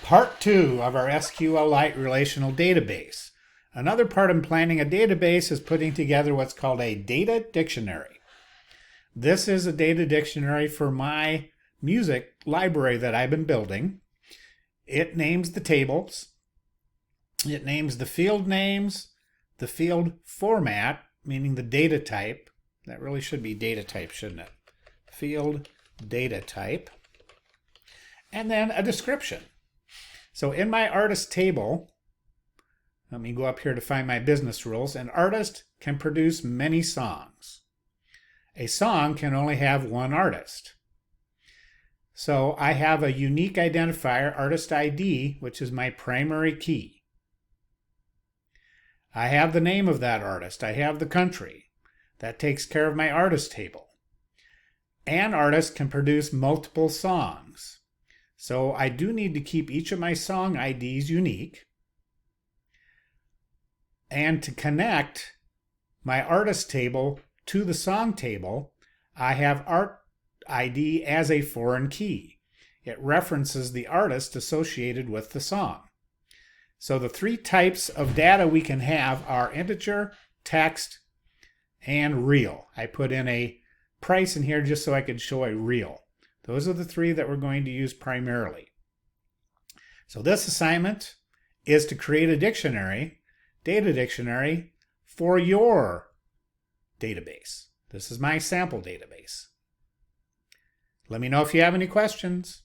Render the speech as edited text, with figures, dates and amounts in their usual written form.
Part 2 of our SQLite relational database. Another part in planning a database is putting together what's called a data dictionary. This is a data dictionary for my music library that I've been building. It names the tables. It names the field names, the field format, meaning the data type. That really should be data type, shouldn't it? Field data type. And then a description. So in my artist table, let me go up here to find my business rules. An artist can produce many songs. A song can only have one artist. So I have a unique identifier, artist ID, which is my primary key. I have the name of that artist. I have the country. That takes care of my artist table. An artist can produce multiple songs. So I do need to keep each of my song IDs unique. And to connect my artist table to the song table, I have art ID as a foreign key. It references the artist associated with the song. So the three types of data we can have are integer, text, and real. I put in a price in here just so I could show a real. Those are the three that we're going to use primarily. So this assignment is to create a dictionary, data dictionary, for your database. This is my sample database. Let me know if you have any questions.